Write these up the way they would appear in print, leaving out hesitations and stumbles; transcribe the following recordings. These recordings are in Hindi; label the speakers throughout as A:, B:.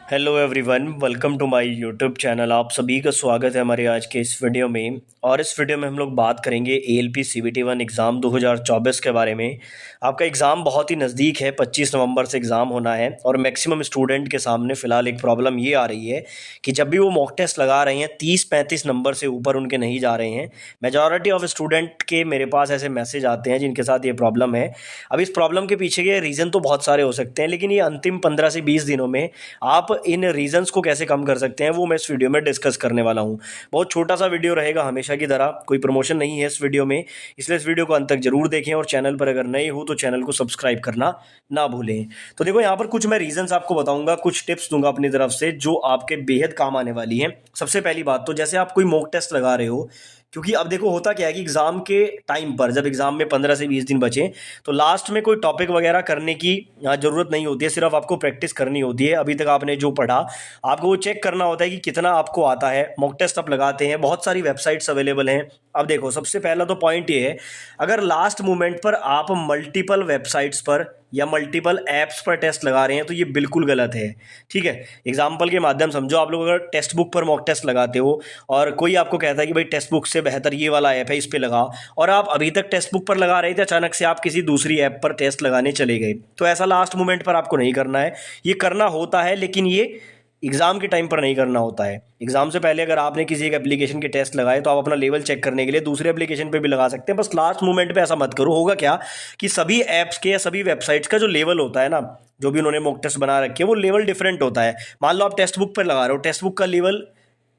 A: Hello everyone, welcome to my YouTube channel. आप सभी का स्वागत है हमारे आज के इस वीडियो में। और इस वीडियो में हम लोग बात करेंगे एएलपी सीबीटी 1 एग्ज़ाम 2024 के बारे में। आपका एग्ज़ाम बहुत ही नज़दीक है, 25 नवंबर से एग्ज़ाम होना है। और मैक्सिमम स्टूडेंट के सामने फ़िलहाल एक प्रॉब्लम ये आ रही है कि जब भी वो मॉक टेस्ट लगा रहे हैं 30-35 नंबर से ऊपर उनके नहीं जा रहे हैं। मेजॉरिटी ऑफ स्टूडेंट के मेरे पास ऐसे मैसेज आते हैं जिनके साथ ये प्रॉब्लम है। अब इस प्रॉब्लम के पीछे के रीज़न तो बहुत सारे हो सकते हैं, लेकिन ये अंतिम 15 से 20 दिनों में आप इन रीजंस को कैसे कम कर सकते हैं वो मैं इस वीडियो में डिस्कस करने वाला हूं। बहुत छोटा सा वीडियो रहेगा हमेशा की तरह, कोई प्रमोशन नहीं है इस वीडियो में, इसलिए इस वीडियो को अंत तक जरूर देखें। और चैनल पर अगर नए हो तो चैनल को सब्सक्राइब करना ना भूलें। तो देखो, यहाँ पर कुछ मैं रीजंस आपको बताऊंगा, कुछ टिप्स दूंगा अपनी तरफ से जो आपके बेहद काम आने वाली हैं। सबसे पहली बात तो, जैसे आप कोई मॉक टेस्ट लगा रहे हो, क्योंकि अब देखो होता क्या है कि एग्जाम के टाइम पर, जब एग्जाम में 15 से 20 दिन बचे, तो लास्ट में कोई टॉपिक वगैरह करने की जरूरत नहीं होती है, सिर्फ आपको प्रैक्टिस करनी होती है। अभी तक आपने जो पढ़ा आपको वो चेक करना होता है कि कितना आपको आता है। मॉक टेस्ट आप लगाते हैं, बहुत सारी वेबसाइट्स अवेलेबल हैं। अब देखो, सबसे पहला तो पॉइंट ये है, अगर लास्ट मोमेंट पर आप मल्टीपल वेबसाइट्स पर या मल्टीपल ऐप्स पर टेस्ट लगा रहे हैं तो ये बिल्कुल गलत है। ठीक है, एग्जाम्पल के माध्यम समझो। आप लोग अगर टेक्स्ट बुक पर मॉक टेस्ट लगाते हो और कोई आपको कहता है कि भाई टेक्स्ट बुक से बेहतर ये वाला ऐप है, इस पे लगाओ, और आप अभी तक टेक्स्ट बुक पर लगा रहे थे, अचानक से आप किसी दूसरी ऐप पर टेस्ट लगाने चले गए, तो ऐसा लास्ट मोमेंट पर आपको नहीं करना है। ये करना होता है, लेकिन ये एग्जाम के टाइम पर नहीं करना होता है। एग्जाम से पहले अगर आपने किसी एक एप्लीकेशन के टेस्ट लगाए तो आप अपना लेवल चेक करने के लिए दूसरे एप्लीकेशन पे भी लगा सकते हैं। बस लास्ट मोमेंट पे ऐसा मत करो। होगा क्या कि सभी ऐप्स के या सभी वेबसाइट्स का जो लेवल होता है ना, जो भी उन्होंने मॉक टेस्ट बना रखे हैं, वो लेवल डिफरेंट होता है। मान लो आप टेक्स्ट बुक पर लगा रहे हो, टेक्स्ट बुक का लेवल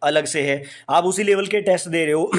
A: अलग से है, आप उसी लेवल के टेस्ट दे रहे हो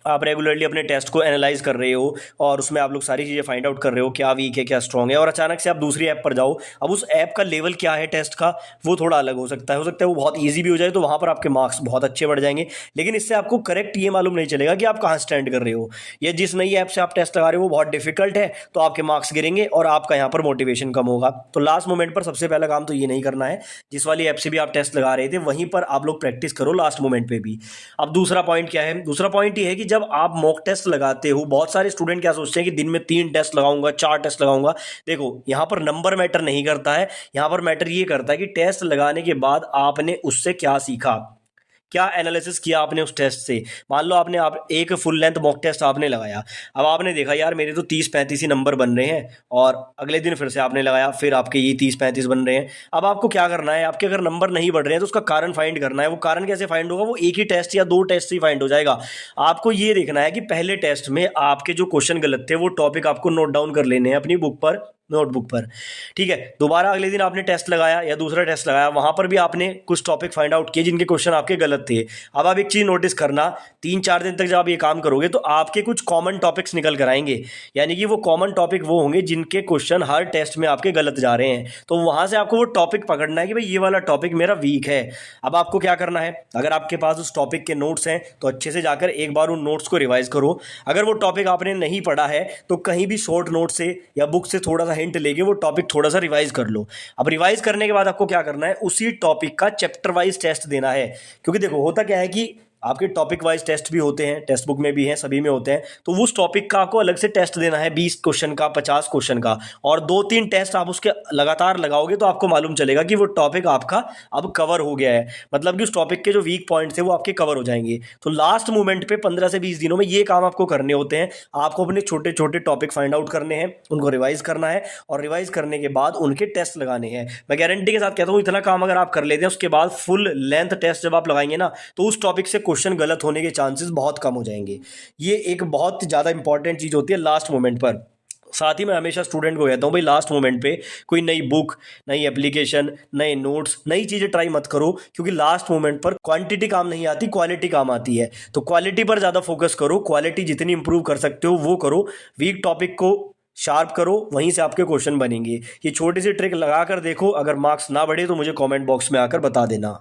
A: आप रेगुलरली अपने टेस्ट को एनालाइज कर रहे हो और उसमें आप लोग सारी चीज़ें फाइंड आउट कर रहे हो, क्या वीक है क्या स्ट्रॉन्ग है, और अचानक से आप दूसरी ऐप पर जाओ। अब उस ऐप का लेवल क्या है टेस्ट का, वो थोड़ा अलग हो सकता है वो बहुत ईजी भी हो जाए, तो वहाँ पर आपके मार्क्स बहुत अच्छे बढ़ जाएंगे। लेकिन इससे आपको करेक्ट ये मालूम नहीं चलेगा कि आप कहाँ स्टैंड कर रहे हो। या जिस नई ऐप से आप टेस्ट लगा रहे हो वो बहुत डिफिकल्ट है, तो आपके मार्क्स गिरेंगे और आपका यहाँ पर मोटिवेशन कम होगा। तो लास्ट मोमेंट पर सबसे पहला काम तो ये नहीं करना है। जिस वाली ऐप से भी आप टेस्ट लगा रहे थे वहीं पर आप लोग प्रैक्टिस करो लास्ट मोमेंट पे भी। अब दूसरा पॉइंट क्या है? दूसरा पॉइंट ये है कि जब आप मॉक टेस्ट लगाते हो, बहुत सारे स्टूडेंट क्या सोचते हैं कि दिन में 3 टेस्ट लगाऊंगा, 4 टेस्ट लगाऊंगा। देखो, यहां पर नंबर मैटर नहीं करता है, यहां पर मैटर ये करता है कि टेस्ट लगाने के बाद आपने उससे क्या सीखा, क्या एनालिसिस किया आपने उस टेस्ट से। मान लो आपने आप एक फुल लेंथ मॉक टेस्ट आपने लगाया, अब आपने देखा यार मेरे तो 30-35 ही नंबर बन रहे हैं, और अगले दिन फिर से आपने लगाया, फिर आपके ये 30-35 बन रहे हैं। अब आपको क्या करना है, आपके अगर नंबर नहीं बढ़ रहे हैं तो उसका कारण फाइंड करना है। वो कारण कैसे फाइंड होगा? वो एक ही टेस्ट या 2 टेस्ट से ही फाइंड हो जाएगा। आपको ये देखना है कि पहले टेस्ट में आपके जो क्वेश्चन गलत थे वो टॉपिक आपको नोट डाउन कर लेने हैं अपनी बुक पर, नोटबुक पर। ठीक है, दोबारा अगले दिन आपने टेस्ट लगाया या दूसरा टेस्ट लगाया, वहां पर भी आपने कुछ टॉपिक फाइंड आउट किए जिनके क्वेश्चन आपके गलत थे। अब आप एक चीज नोटिस करना, 3-4 दिन तक जब आप ये काम करोगे तो आपके कुछ कॉमन टॉपिक्स निकल कर आएंगे। यानी कि वो कॉमन टॉपिक वो होंगे जिनके क्वेश्चन हर टेस्ट में आपके गलत जा रहे हैं, तो वहां से आपको वो टॉपिक पकड़ना है कि भाई ये वाला टॉपिक मेरा वीक है। अब आपको क्या करना है, अगर आपके पास उस टॉपिक के नोट्स हैं तो अच्छे से जाकर एक बार उन नोट्स को रिवाइज करो। अगर वो टॉपिक आपने नहीं पढ़ा है तो कहीं भी शॉर्ट नोट से या बुक से थोड़ा सा हिंट लेके वो टॉपिक थोड़ा सा रिवाइज कर लो। अब रिवाइज करने के बाद आपको क्या करना है, उसी टॉपिक का चैप्टर वाइज टेस्ट देना है। क्योंकि देखो होता क्या है कि आपके टॉपिक वाइज टेस्ट भी होते हैं, टेक्स्ट बुक में भी हैं, सभी में होते हैं, तो उस टॉपिक का आपको अलग से टेस्ट देना है, 20 क्वेश्चन का, 50 क्वेश्चन का, और 2-3 टेस्ट आप उसके लगातार लगाओगे तो आपको मालूम चलेगा कि वो टॉपिक आपका अब कवर हो गया है। मतलब कि उस टॉपिक के जो वीक पॉइंट्स थे वो आपके कवर हो जाएंगे। तो लास्ट मोमेंट पे 15 से 20 दिनों में ये काम आपको करने होते हैं। आपको अपने छोटे छोटे टॉपिक फाइंड आउट करने हैं, उनको रिवाइज करना है, और रिवाइज करने के बाद उनके टेस्ट लगाने हैं। मैं गारंटी के साथ कहता हूँ, इतना काम अगर आप कर लेते हैं, उसके बाद फुल लेंथ टेस्ट जब आप लगाएंगे ना, तो उस टॉपिक से क्वेश्चन गलत होने के चांसेस बहुत कम हो जाएंगे। ये एक बहुत ज़्यादा इंपॉर्टेंट चीज़ होती है लास्ट मोमेंट पर। साथ ही मैं हमेशा स्टूडेंट को कहता हूँ, भाई लास्ट मोमेंट पे कोई नई बुक, नई एप्लीकेशन, नए नोट्स, नई चीज़ें ट्राई मत करो, क्योंकि लास्ट मोमेंट पर क्वांटिटी काम नहीं आती, क्वालिटी काम आती है। तो क्वालिटी पर ज़्यादा फोकस करो, क्वालिटी जितनी इंप्रूव कर सकते हो वो करो, वीक टॉपिक को शार्प करो, वहीं से आपके क्वेश्चन बनेंगे। ये छोटी सी ट्रिक लगा कर देखो, अगर मार्क्स ना बढ़े तो मुझे कॉमेंट बॉक्स में आकर बता देना।